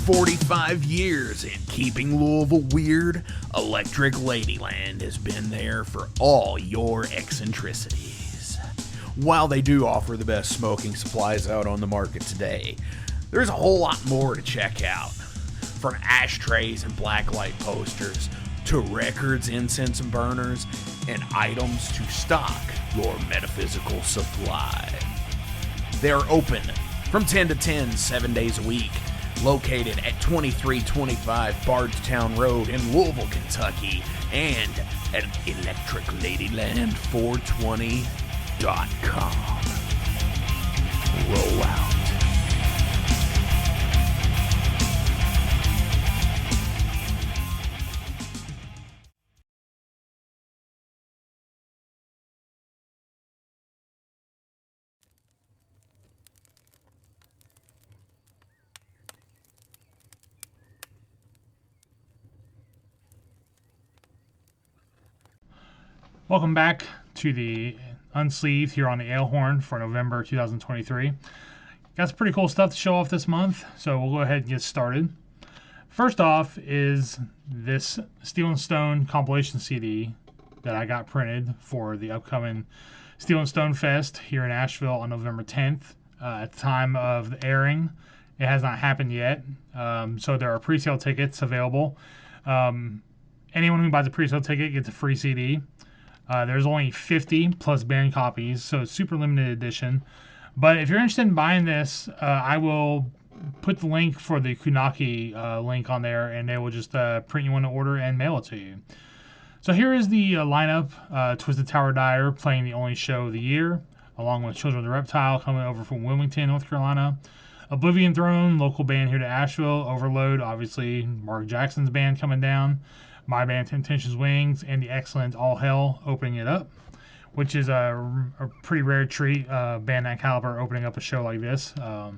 45 years in keeping Louisville weird, Electric Ladyland has been there for all your eccentricities. While they do offer the best smoking supplies out on the market today, there's a whole lot more to check out. From ashtrays and blacklight posters, to records, incense and burners, and items to stock your metaphysical supply. They're open from 10 to 10, 7 days a week, located at 2325 Bardstown Road in Louisville, Kentucky, and at electricladyland420.com. Roll out. Welcome back to the Unsleeved here on the Alehorn for November 2023. Got some pretty cool stuff to show off this month, so we'll go ahead and get started. First off is this Steel and Stone compilation CD that I got printed for the upcoming Steel and Stone Fest here in Asheville on November 10th. At the time of the airing, it has not happened yet, so there are pre-sale tickets available. Anyone who buys a pre-sale ticket gets a free CD. There's only 50 plus banned copies, so it's super limited edition. But if you're interested in buying this, I will put the link for the Kunaki link on there, and they will just print you one to order and mail it to you. So here is the lineup. Twisted Tower Dyer playing the only show of the year, along with Children of the Reptile coming over from Wilmington, North Carolina. Oblivion Throne, local band here to Asheville. Overload, obviously Mark Jackson's band coming down. My band, Temptations Wings, and the excellent All Hell opening it up, which is a pretty rare treat, band that caliber opening up a show like this. So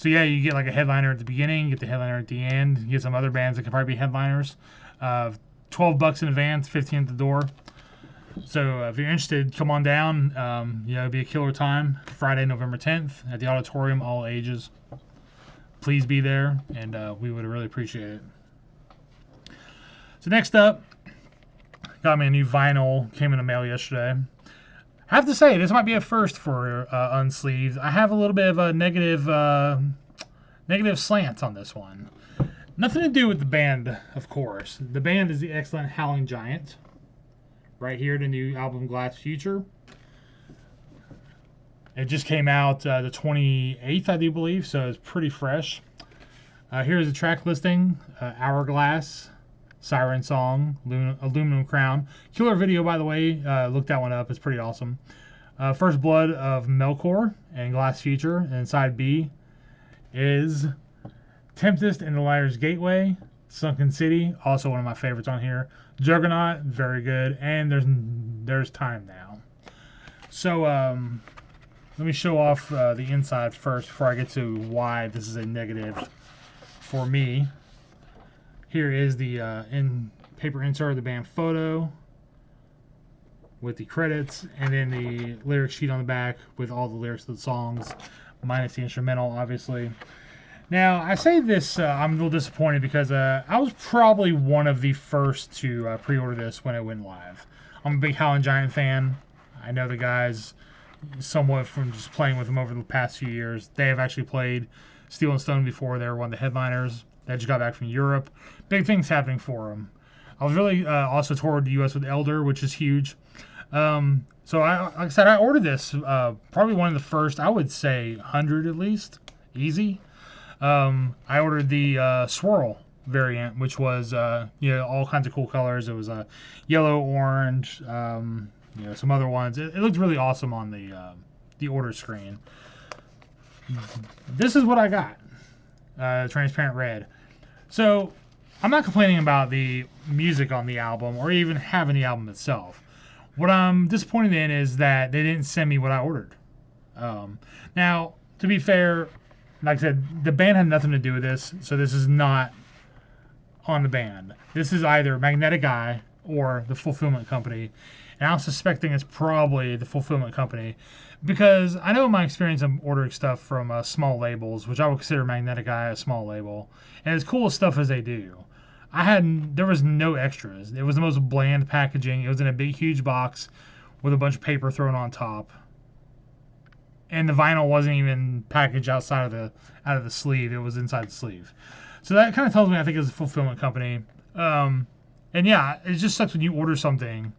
yeah, you get like a headliner at the beginning, you get the headliner at the end, you get some other bands that could probably be headliners. $12 in advance, $15 at the door. So if you're interested, come on down. It'll be a killer time. Friday, November 10th at the auditorium, all ages. Please be there, and we would really appreciate it. So next up, got me a new vinyl, came in the mail yesterday. I have to say, this might be a first for Unsleeved. I have a little bit of a negative slant on this one. Nothing to do with the band, of course. The band is the excellent Howling Giant. Right here, the new album Glass Future. It just came out the 28th, I do believe, so it's pretty fresh. Here's the track listing. Hourglass, Siren Song, Aluminum Crown. Killer video, by the way. Look that one up. It's pretty awesome. First Blood of Melkor and Glass Future. And side B is Tempest and the Liar's Gateway, Sunken City. Also one of my favorites on here. Juggernaut, very good. And there's Time Now. So let me show off the inside first before I get to why this is a negative for me. Here is the paper insert of the band photo with the credits, and then the lyric sheet on the back with all the lyrics of the songs, minus the instrumental, obviously. Now, I say this, I'm a little disappointed because I was probably one of the first to pre-order this when it went live. I'm a big Howling Giant fan. I know the guys somewhat from just playing with them over the past few years. They have actually played Steel and Stone before. They were one of the headliners. They just got back from Europe. Big things happening for them. I was really also toured the U.S. with Elder, which is huge. So like I said, I ordered this. Probably one of the first, I would say 100 at least. Easy. I ordered the Swirl variant, which was all kinds of cool colors. It was yellow, orange, some other ones. It looked really awesome on the order screen. This is what I got. Transparent red. So I'm not complaining about the music on the album or even having the album itself. What I'm disappointed in is that they didn't send me what I ordered. Now, to be fair, like I said, the band had nothing to do with this, so this is not on the band. This is either Magnetic Eye or the fulfillment company. and I'm suspecting it's probably the fulfillment company, because I know in my experience I'm ordering stuff from small labels, which I would consider Magnetic Eye a small label, and as cool as stuff as they do, there was no extras. It was the most bland packaging. It was in a big, huge box with a bunch of paper thrown on top, and the vinyl wasn't even packaged out of the sleeve. It was inside the sleeve. So that kind of tells me I think it's a fulfillment company. And yeah, it just sucks when you order something,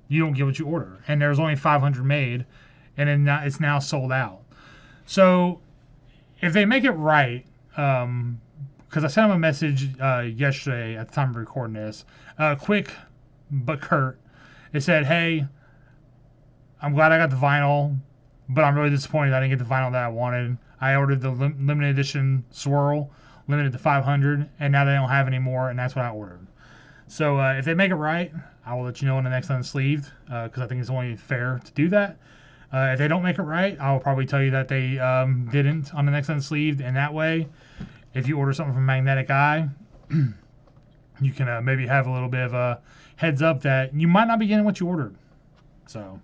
you don't get what you order, and there's only 500 made, and then it's now sold out. So if they make it right, because I sent them a message yesterday at the time of recording this, quick but curt. It said, "Hey, I'm glad I got the vinyl, but I'm really disappointed I didn't get the vinyl that I wanted. I ordered the limited edition swirl, limited to 500, and now they don't have any more, and that's what I ordered. So if they make it right, I will let you know in the next Unsleeved, because I think it's only fair to do that. If they don't make it right, I will probably tell you that they didn't on the next Unsleeved, and that way, if you order something from Magnetic Eye, you can maybe have a little bit of a heads up that you might not be getting what you ordered. So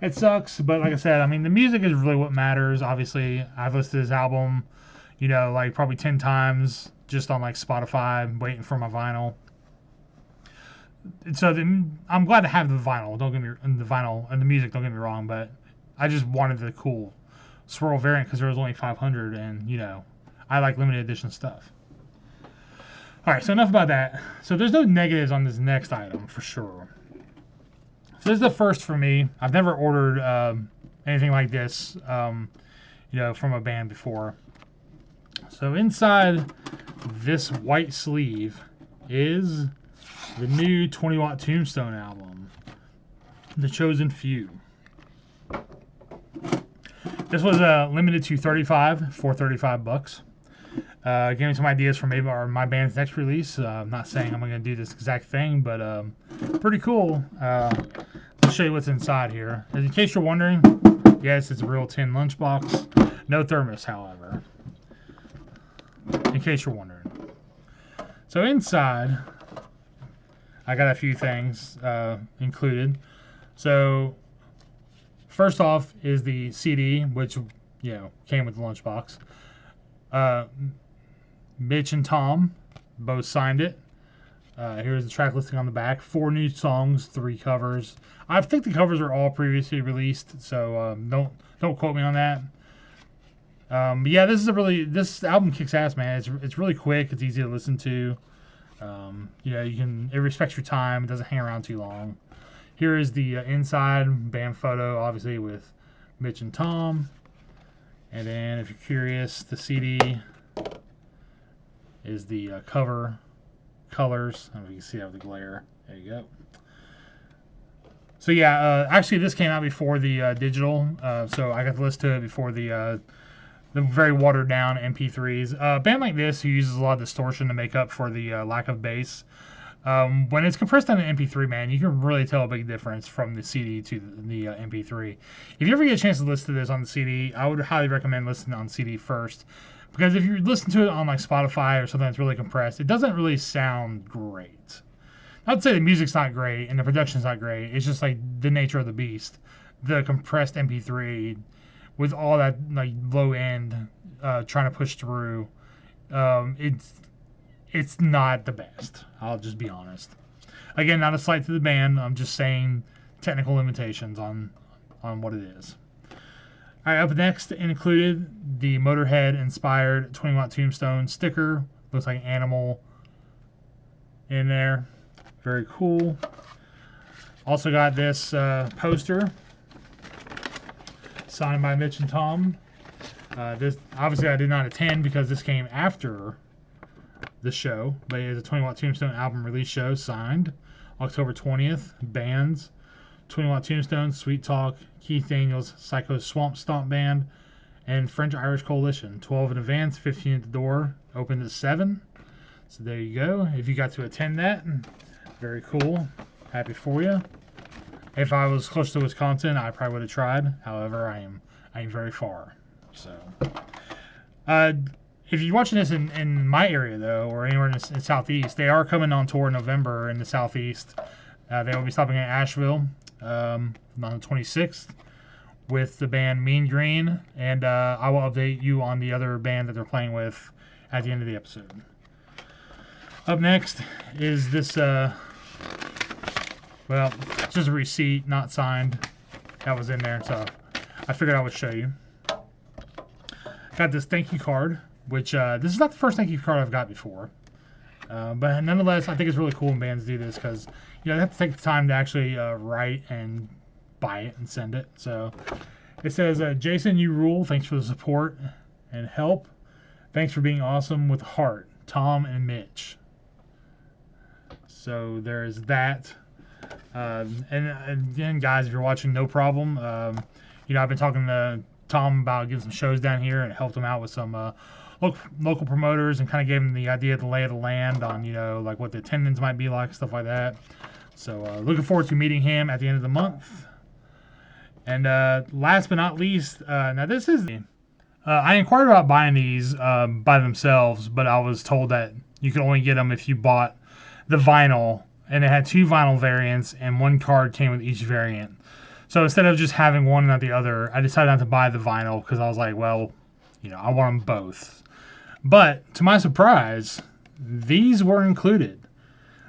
it sucks, but like I said, I mean, the music is really what matters. Obviously, I've listened to this album, like probably 10 times just on like Spotify, waiting for my vinyl. So I'm glad to have the vinyl. Don't get me the vinyl and the music. Don't get me wrong, but I just wanted the cool swirl variant because there was only 500, and I like limited edition stuff. All right, so enough about that. So there's no negatives on this next item for sure. So this is the first for me. I've never ordered anything like this, from a band before. So inside this white sleeve is the new 20 Watt Tombstone album, The Chosen Few. This was limited to 35 for $35. Gave me some ideas for maybe my band's next release. I'm not saying I'm going to do this exact thing, but pretty cool. I'll show you what's inside here. In case you're wondering, yes, it's a real tin lunchbox. No thermos, however. In case you're wondering. So inside, I got a few things included. So first off is the CD, which came with the lunchbox. Mitch and Tom both signed it. Here's the track listing on the back. 4 new songs, 3 covers. I think the covers are all previously released, so don't quote me on that. But yeah, this album kicks ass, man. It's really quick. It's easy to listen to. It respects your time. It doesn't hang around too long. Here is the inside band photo, obviously with Mitch and Tom. And then, if you're curious, the CD is the cover colors. I don't know if you can see out of the glare. There you go. So yeah, actually this came out before the digital, so I got to listen to it before the very watered down MP3s. A band like this who uses a lot of distortion to make up for the lack of bass, when it's compressed on an MP3, man, you can really tell a big difference from the CD to the MP3. If you ever get a chance to listen to this on the CD, I would highly recommend listening on CD first, because if you listen to it on like Spotify or something that's really compressed, it doesn't really sound great. I'd say the music's not great and the production's not great. It's just like the nature of the beast. The compressed MP3 with all that like low end trying to push through, it's not the best. I'll just be honest. Again, not a slight to the band. I'm just saying technical limitations on what it is. All right, up next included the Motorhead-inspired 20 Watt Tombstone sticker. Looks like an animal in there. Very cool. Also got this poster signed by Mitch and Tom. This obviously I did not attend because this came after the show, but it is a 20 Watt Tombstone album release show signed October 20th. Bands: 20 Watt Tombstone, Sweet Talk, Keith Daniels, Psycho Swamp Stomp Band, and French Irish Coalition. 12 in advance, 15 at the door. Opened at 7. So there you go. If you got to attend that, very cool. Happy for you. If I was close to Wisconsin, I probably would have tried. However, I am very far. So, if you're watching this in my area though, or anywhere in the Southeast, they are coming on tour in November in the Southeast. They will be stopping in Asheville, on the 26th with the band Mean Green, and I will update you on the other band that they're playing with at the end of the episode. Up next is this, well, it's just a receipt, not signed. That was in there, so I figured I would show you. Got this thank you card, which this is not the first thank you card I've got before. But nonetheless, I think it's really cool when bands do this because, you know, they have to take the time to actually write and buy it and send it. So it says, Jason, you rule. Thanks for the support and help. Thanks for being awesome with heart. Tom and Mitch. So there's that. And again, guys, if you're watching, no problem. You know, I've been talking to Tom about getting some shows down here and helped him out with some local promoters and kind of gave him the idea of the lay of the land on, you know, like what the attendance might be like, stuff like that. So looking forward to meeting him at the end of the month. And last but not least, now this is... I inquired about buying these by themselves, but I was told that you could only get them if you bought the vinyl, and it had 2 vinyl variants, and 1 card came with each variant. So instead of just having one and not the other, I decided not to buy the vinyl because I was like, well, you know, I want them both. But to my surprise, these were included.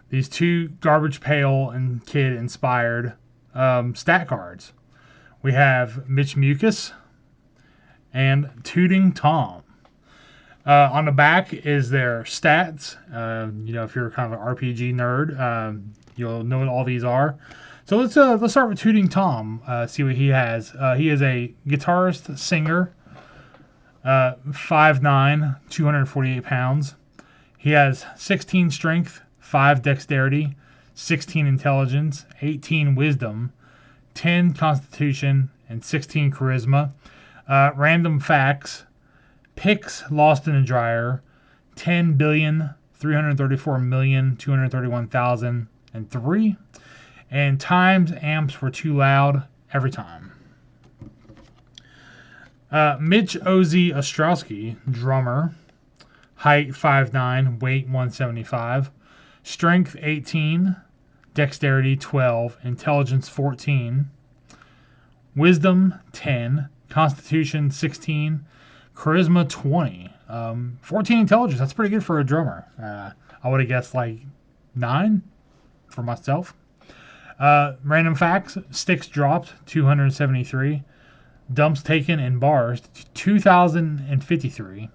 These 2 Garbage Pail and Kid inspired stat cards. We have Mitch Mucus and Tooting Tom. On the back is their stats. You know, if you're kind of an RPG nerd, you'll know what all these are. So let's start with Tooting Tom. See what he has. He is a guitarist, singer, 5'9", 248 pounds. He has 16 strength, 5 dexterity, 16 intelligence, 18 wisdom, 10 constitution, and 16 charisma. Random facts: picks lost in a dryer, 10,334,231,003, and times amps were too loud every time. Mitch Ozzy Ostrowski, drummer, height 5'9", weight 175, strength 18, dexterity 12, intelligence 14, wisdom 10, constitution 16, charisma 20, 14 intelligence. That's pretty good for a drummer. I would have guessed like 9 for myself. Random facts: sticks dropped 273, dumps taken in bars 2,053,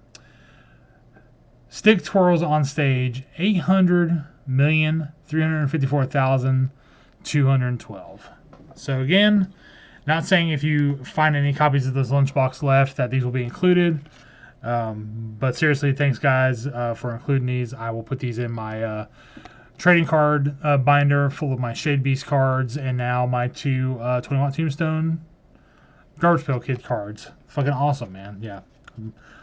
stick twirls on stage 800,354,212. So again, not saying if you find any copies of this lunchbox left that these will be included, but seriously, thanks guys for including these. I will put these in my trading card binder full of my Shadebeast cards, and now my 2 20-watt Tombstone Garbage Pail Kid cards. Fucking awesome, man. Yeah,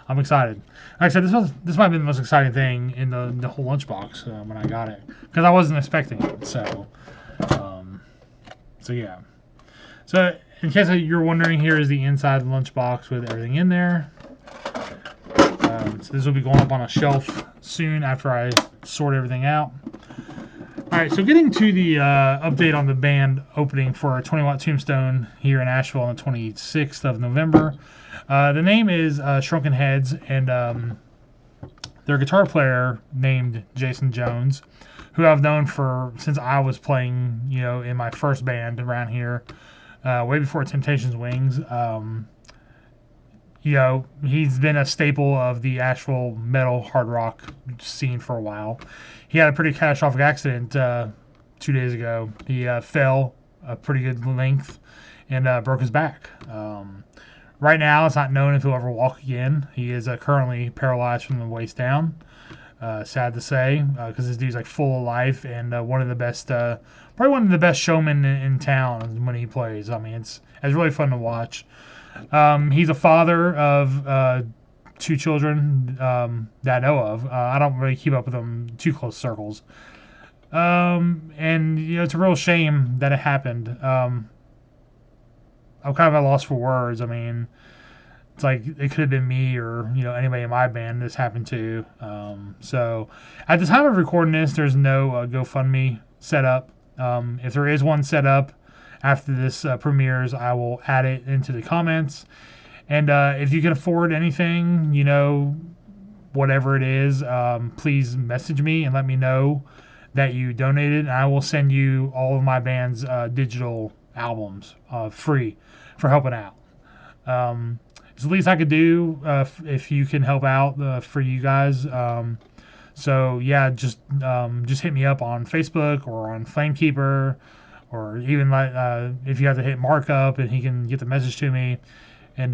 I'm excited. Like I said, this might have been the most exciting thing in the whole lunchbox when I got it, because I wasn't expecting it. So yeah. So in case you're wondering, here is the inside of the lunchbox with everything in there. So this will be going up on a shelf soon after I sort everything out. Alright, so getting to the update on the band opening for a 20-watt Tombstone here in Asheville on the 26th of November. The name is Shrunken Heads, and their guitar player named Jason Jones, who I've known since I was playing, you know, in my first band around here, way before Temptations Wings. You know, he's been a staple of the Asheville metal hard rock scene for a while. He had a pretty catastrophic accident 2 days ago. He fell a pretty good length and broke his back. Right now, it's not known if he'll ever walk again. He is currently paralyzed from the waist down. Sad to say, because this dude's like full of life and one of the best, probably one of the best showmen in town when he plays. I mean, it's really fun to watch. He's a father of 2 children that I know of. I don't really keep up with them too close circles. And you know, it's a real shame that it happened. I'm kind of at a loss for words. I mean, it's like it could have been me or, you know, anybody in my band this happened to. So at the time of recording this, there's no GoFundMe set up. If there is one set up after this premieres, I will add it into the comments. And if you can afford anything, whatever it is, please message me and let me know that you donated, and I will send you all of my band's digital albums free for helping out. It's the least I could do if you can help out for you guys. So yeah, just hit me up on Facebook or on Flamekeeper, or even if you have to hit Mark up and he can get the message to me, and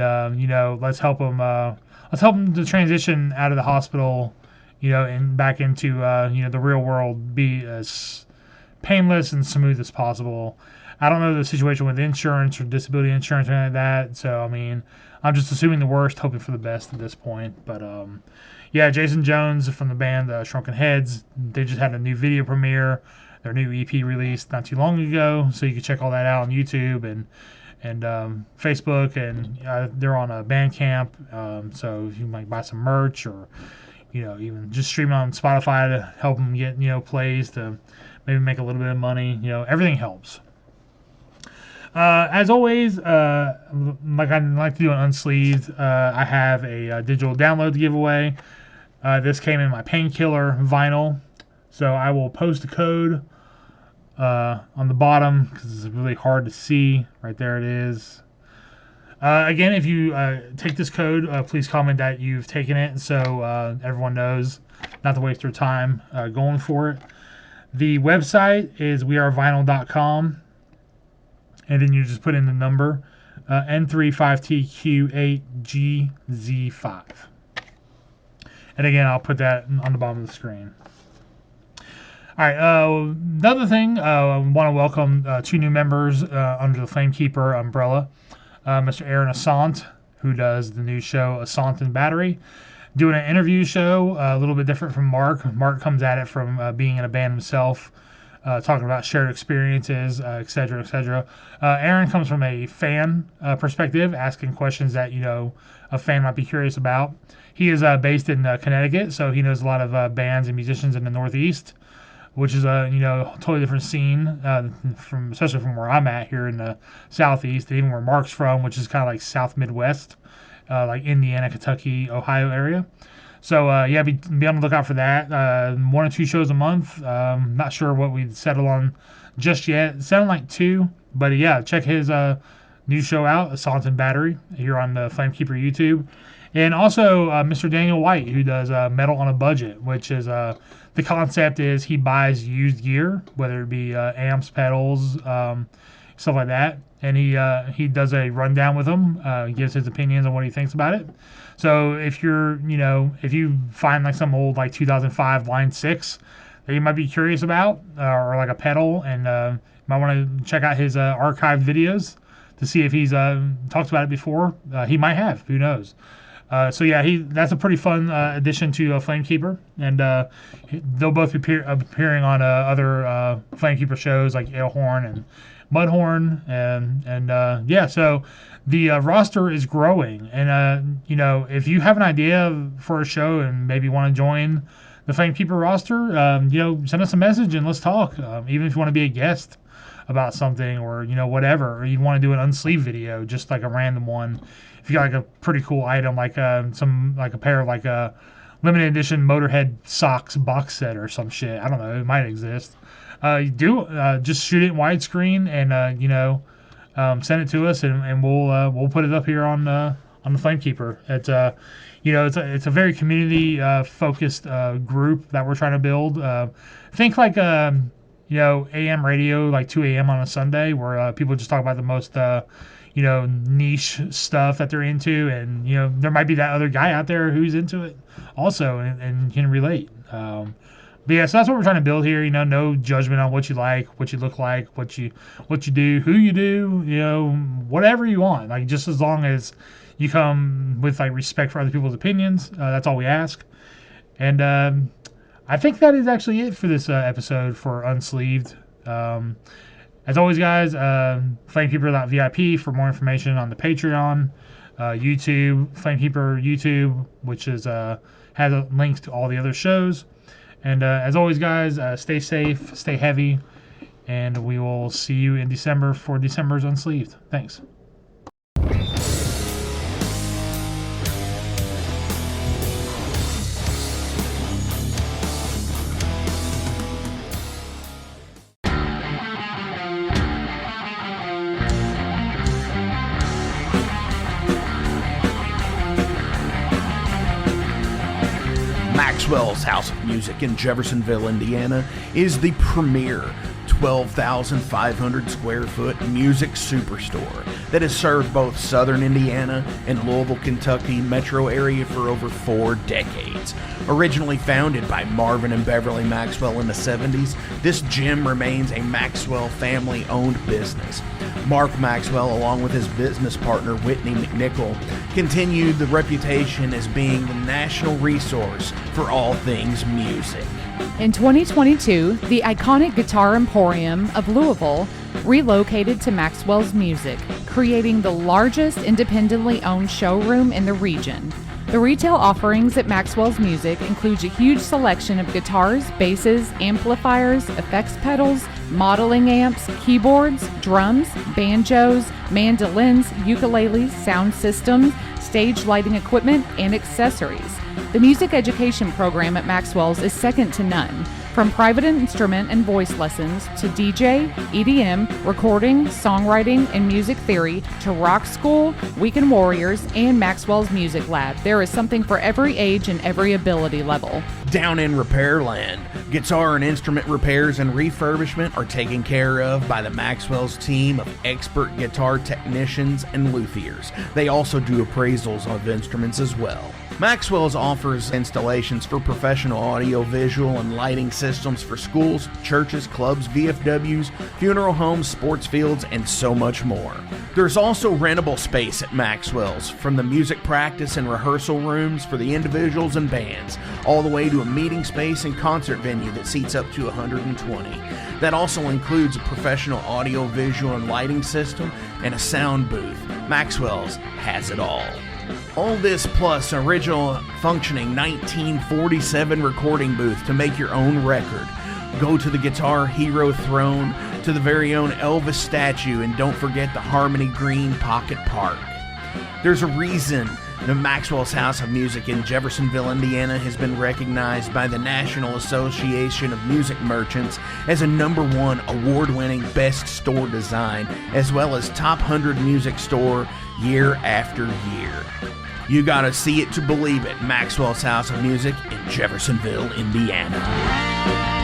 let's help him. Let's help him to transition out of the hospital, and back into the real world, be as painless and smooth as possible. I don't know the situation with insurance or disability insurance or anything like that, so I mean, I'm just assuming the worst, hoping for the best at this point. But yeah, Jason Jones from the band Shrunken Heads, they just had a new video premiere, their new EP released not too long ago, so you can check all that out on YouTube and Facebook, and they're on a Bandcamp, so if you might buy some merch, or even just stream on Spotify to help them get plays to maybe make a little bit of money. Everything helps. As always, like I like to do on Unsleeved, I have a digital download to give away. This came in my Painkiller vinyl, so I will post a code on the bottom because it's really hard to see. Right there it is. Again, if you take this code, please comment that you've taken it, so everyone knows not to waste their time going for it. The website is wearevinyl.com, and then you just put in the number N35TQ8GZ5. And again, I'll put that on the bottom of the screen. All right, another thing, I want to welcome 2 new members under the Flamekeeper umbrella. Mr. Aaron Assant, who does the new show Assant and Battery, doing an interview show, a little bit different from Mark. Mark comes at it from being in a band himself, talking about shared experiences, etc., etc. Aaron comes from a fan perspective, asking questions that a fan might be curious about. He is based in Connecticut, so he knows a lot of bands and musicians in the Northeast, which is a totally different scene especially from where I'm at here in the Southeast, and even where Mark's from, which is kind of like South Midwest, like Indiana, Kentucky, Ohio area. So yeah, be on the lookout for that. 1 or 2 shows a month. Not sure what we'd settle on just yet. It sounded like 2, but yeah, check his new show out, Assault and Battery, here on the Flamekeeper YouTube. And also Mr. Daniel White, who does Metal on a Budget, which is the concept is he buys used gear, whether it be amps, pedals, stuff like that, and he does a rundown with them, gives his opinions on what he thinks about it. So if if you find like some old 2005 Line 6 that you might be curious about, or like a pedal, and might want to check out his archived videos to see if he's talked about it before, he might have. Who knows? So yeah, that's a pretty fun addition to Flamekeeper, and they'll both be appearing on other Flamekeeper shows like Alehorn and Mudhorn, and yeah, so the roster is growing, and if you have an idea for a show and maybe want to join the Flamekeeper roster, send us a message and let's talk. Even if you want to be a guest about something, or whatever, or you want to do an Unsleeved video, just like a random one. If you got like a pretty cool item, like a pair of limited edition Motorhead socks box set or some shit, I don't know, it might exist. Just shoot it in widescreen and send it to us, and we'll put it up here on the Flamekeeper. It's a very community focused group that we're trying to build. Think like AM radio, like 2 a.m. on a Sunday, where people just talk about the most niche stuff that they're into, and there might be that other guy out there who's into it also and can relate. But yeah, so that's what we're trying to build here. No judgment on what you like, what you look like, what you do, who you do, whatever you want. Like, just as long as you come with respect for other people's opinions, that's all we ask. And I think that is actually it for this episode for Unsleeved. As always, guys, Flamekeeper.vip for more information on the Patreon, YouTube, Flamekeeper YouTube, which has a link to all the other shows. And as always, guys, stay safe, stay heavy, And we will see you in December for December's Unsleeved. Thanks. Maxwell's House of Music in Jeffersonville, Indiana is the premier 12,500 square foot music superstore that has served both southern Indiana and Louisville, Kentucky metro area for over 4 decades. Originally founded by Marvin and Beverly Maxwell in the 70s, this gym remains a Maxwell family-owned business. Mark Maxwell, along with his business partner Whitney McNichol, continued the reputation as being the national resource for all things music. In 2022, the iconic Guitar Emporium of Louisville relocated to Maxwell's Music, creating the largest independently owned showroom in the region. The retail offerings at Maxwell's Music include a huge selection of guitars, basses, amplifiers, effects pedals, modeling amps, keyboards, drums, banjos, mandolins, ukuleles, sound systems, stage lighting equipment, and accessories. The music education program at Maxwell's is second to none. From private instrument and voice lessons to DJ, EDM, recording, songwriting, and music theory to rock school, Weekend Warriors, and Maxwell's Music Lab, there is something for every age and every ability level. Down in Repairland, guitar and instrument repairs and refurbishment are taken care of by the Maxwell's team of expert guitar technicians and luthiers. They also do appraisals of instruments as well. Maxwell's offers installations for professional audio, visual, and lighting systems for schools, churches, clubs, VFWs, funeral homes, sports fields, and so much more. There's also rentable space at Maxwell's, from the music practice and rehearsal rooms for the individuals and bands, all the way to a meeting space and concert venue that seats up to 120. That also includes a professional audio, visual, and lighting system and a sound booth. Maxwell's has it all. All this plus an original functioning 1947 recording booth to make your own record. Go to the Guitar Hero throne, to the very own Elvis statue, and don't forget the Harmony Green Pocket Park. There's a reason the Maxwell's House of Music in Jeffersonville, Indiana has been recognized by the National Association of Music Merchants as a #1 award-winning best store design, as well as top 100 music store year after year. You gotta see it to believe it. Maxwell's House of Music in Jeffersonville, Indiana.